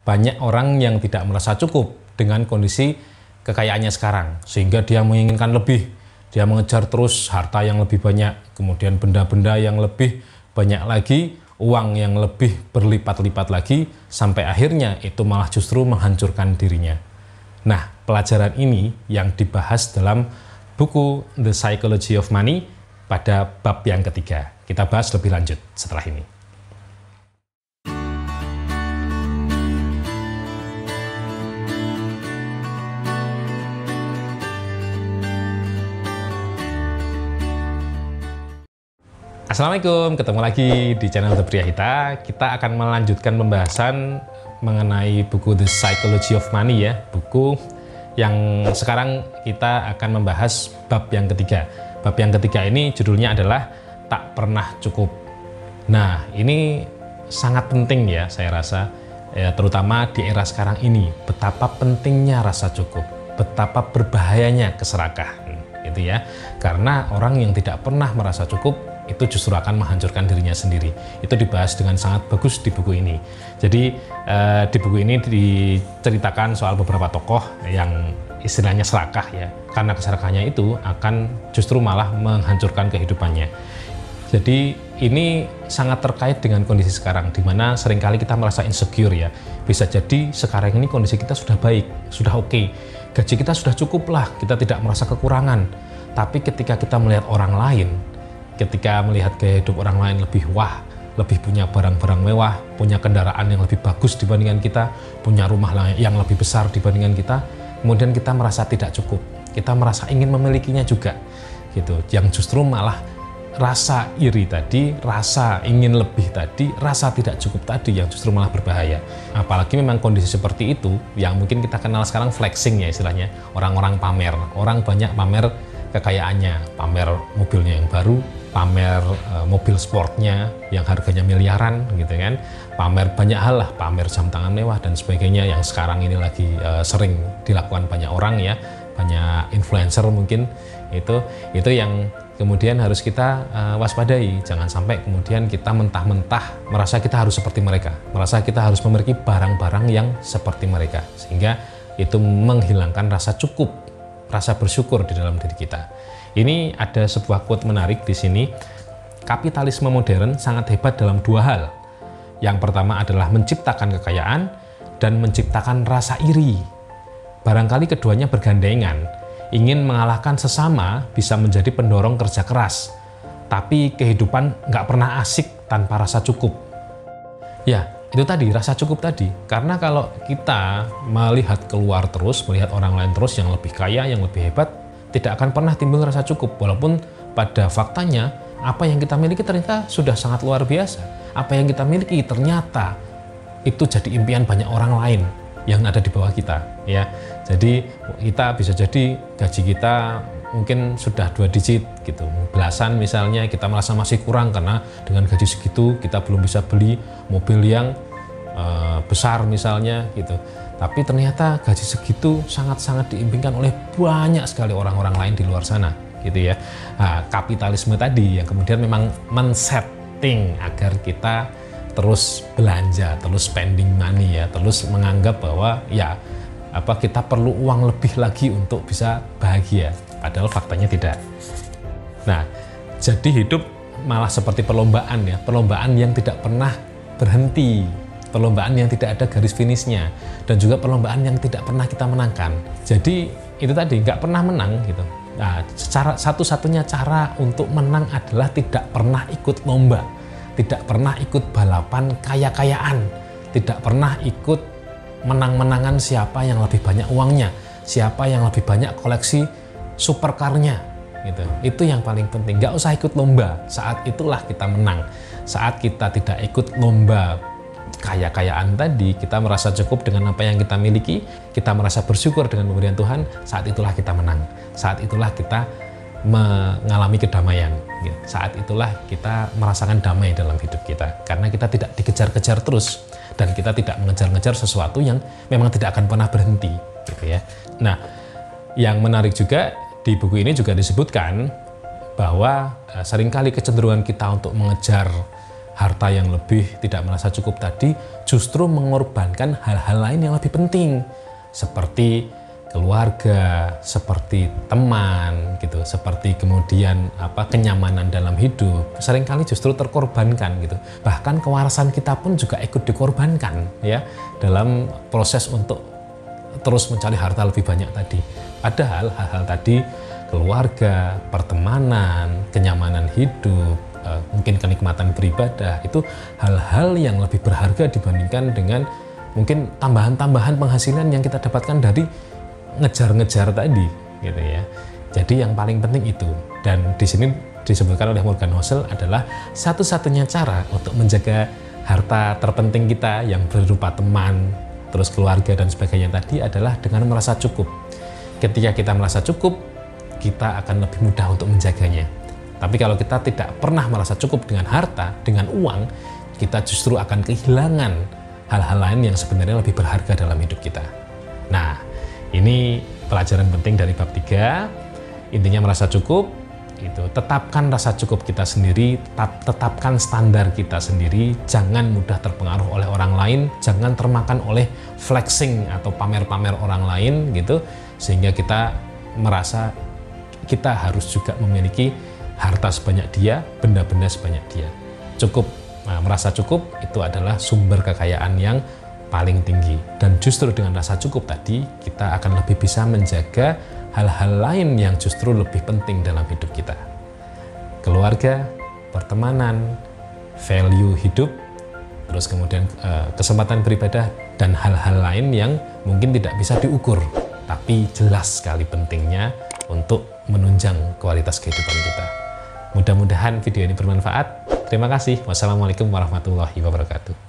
banyak orang yang tidak merasa cukup dengan kondisi kekayaannya sekarang, sehingga dia menginginkan lebih, dia mengejar terus harta yang lebih banyak, kemudian benda-benda yang lebih banyak lagi, uang yang lebih berlipat-lipat lagi, sampai akhirnya itu malah justru menghancurkan dirinya. Nah, pelajaran ini yang dibahas dalam buku The Psychology of Money pada bab yang ketiga. Kita bahas lebih lanjut setelah ini. Assalamualaikum, ketemu lagi di channel The Pria Hita. Kita akan melanjutkan pembahasan mengenai buku The Psychology of Money ya, buku yang sekarang kita akan membahas bab yang ketiga. Bab yang ketiga ini judulnya adalah Tak Pernah Cukup. Nah, ini sangat penting ya saya rasa, ya, terutama di era sekarang ini, betapa pentingnya rasa cukup, betapa berbahayanya keserakahan gitu ya. Karena orang yang tidak pernah merasa cukup itu justru akan menghancurkan dirinya sendiri. Itu dibahas dengan sangat bagus di buku ini. Jadi di buku ini diceritakan soal beberapa tokoh yang istilahnya serakah ya. Karena keserakahannya itu akan justru malah menghancurkan kehidupannya. Jadi ini sangat terkait dengan kondisi sekarang, di mana seringkali kita merasa insecure ya. Bisa jadi sekarang ini kondisi kita sudah baik, sudah oke. Gaji kita sudah cukup lah, kita tidak merasa kekurangan. Tapi ketika kita melihat orang lain, ketika melihat gaya hidup orang lain lebih wah, lebih punya barang-barang mewah, punya kendaraan yang lebih bagus dibandingkan kita, punya rumah yang lebih besar dibandingkan kita, kemudian kita merasa tidak cukup, kita merasa ingin memilikinya juga, gitu. Yang justru malah rasa iri tadi, rasa ingin lebih tadi, rasa tidak cukup tadi yang justru malah berbahaya. Apalagi memang kondisi seperti itu, yang mungkin kita kenal sekarang flexing ya istilahnya, orang-orang pamer, orang banyak pamer kekayaannya, pamer mobilnya yang baru, pamer mobil sportnya yang harganya miliaran gitu kan, pamer banyak hal lah, pamer jam tangan mewah dan sebagainya yang sekarang ini lagi sering dilakukan banyak orang ya, banyak influencer mungkin itu yang kemudian harus kita waspadai. Jangan sampai kemudian kita mentah-mentah merasa kita harus seperti mereka, merasa kita harus memiliki barang-barang yang seperti mereka, sehingga itu menghilangkan rasa cukup, rasa bersyukur di dalam diri kita. Ini ada sebuah quote menarik di sini. Kapitalisme modern sangat hebat dalam dua hal. Yang pertama adalah menciptakan kekayaan dan menciptakan rasa iri. Barangkali keduanya bergandengan. Ingin mengalahkan sesama bisa menjadi pendorong kerja keras. Tapi kehidupan nggak pernah asik tanpa rasa cukup. Ya, itu tadi, rasa cukup tadi. Karena kalau kita melihat keluar terus, melihat orang lain terus yang lebih kaya, yang lebih hebat, tidak akan pernah timbul rasa cukup. Walaupun pada faktanya, apa yang kita miliki ternyata sudah sangat luar biasa. Apa yang kita miliki ternyata itu jadi impian banyak orang lain yang ada di bawah kita. Ya, jadi kita bisa jadi gaji kita mungkin sudah 2 digit gitu, belasan misalnya, kita merasa masih kurang karena dengan gaji segitu kita belum bisa beli mobil yang besar misalnya gitu. Tapi ternyata gaji segitu sangat-sangat diimpikan oleh banyak sekali orang-orang lain di luar sana gitu ya. Nah, kapitalisme tadi yang kemudian memang men-setting agar kita terus belanja, terus spending money ya, terus menganggap bahwa ya kita perlu uang lebih lagi untuk bisa bahagia. Padahal faktanya tidak. Nah, jadi hidup malah seperti perlombaan ya, perlombaan yang tidak pernah berhenti, perlombaan yang tidak ada garis finishnya, dan juga perlombaan yang tidak pernah kita menangkan. Jadi itu tadi, nggak pernah menang gitu. Nah, satu-satunya cara untuk menang adalah tidak pernah ikut lomba, tidak pernah ikut balapan kaya-kayaan, tidak pernah ikut menang-menangan siapa yang lebih banyak uangnya, siapa yang lebih banyak koleksi supercarnya gitu. Itu yang paling penting. Nggak usah ikut lomba, saat itulah kita menang. Saat kita tidak ikut lomba kaya-kayaan tadi, kita merasa cukup dengan apa yang kita miliki, kita merasa bersyukur dengan pemberian Tuhan, saat itulah kita menang. Saat itulah kita mengalami kedamaian. Saat itulah kita merasakan damai dalam hidup kita. Karena kita tidak dikejar-kejar terus, dan kita tidak mengejar-ngejar sesuatu yang memang tidak akan pernah berhenti gitu ya. Nah, yang menarik juga di buku ini juga disebutkan bahwa seringkali kecenderungan kita untuk mengejar harta yang lebih, tidak merasa cukup tadi, justru mengorbankan hal-hal lain yang lebih penting, seperti keluarga, seperti teman, gitu, seperti kemudian kenyamanan dalam hidup, seringkali justru terkorbankan, gitu. Bahkan kewarasan kita pun juga ikut dikorbankan, ya, dalam proses untuk terus mencari harta lebih banyak tadi. Padahal hal-hal tadi, keluarga, pertemanan, kenyamanan hidup, mungkin kenikmatan beribadah, itu hal-hal yang lebih berharga dibandingkan dengan mungkin tambahan-tambahan penghasilan yang kita dapatkan dari ngejar-ngejar tadi, gitu ya. Jadi yang paling penting itu, dan di sini disebutkan oleh Morgan Housel adalah satu-satunya cara untuk menjaga harta terpenting kita yang berupa teman, terus keluarga dan sebagainya tadi adalah dengan merasa cukup. Ketika kita merasa cukup, kita akan lebih mudah untuk menjaganya. Tapi kalau kita tidak pernah merasa cukup dengan harta, dengan uang, kita justru akan kehilangan hal-hal lain yang sebenarnya lebih berharga dalam hidup kita. Nah, ini pelajaran penting dari bab 3. Intinya merasa cukup, itu tetapkan rasa cukup kita sendiri, tetapkan standar kita sendiri, jangan mudah terpengaruh oleh orang lain, jangan termakan oleh flexing atau pamer-pamer orang lain, gitu, sehingga kita merasa kita harus juga memiliki harta sebanyak dia, benda-benda sebanyak dia. Cukup, merasa cukup itu adalah sumber kekayaan yang paling tinggi. Dan justru dengan rasa cukup tadi, kita akan lebih bisa menjaga hal-hal lain yang justru lebih penting dalam hidup kita. Keluarga, pertemanan, value hidup, terus kemudian kesempatan beribadah, dan hal-hal lain yang mungkin tidak bisa diukur, tapi jelas sekali pentingnya untuk menunjang kualitas kehidupan kita. Mudah-mudahan video ini bermanfaat. Terima kasih. Wassalamualaikum warahmatullahi wabarakatuh.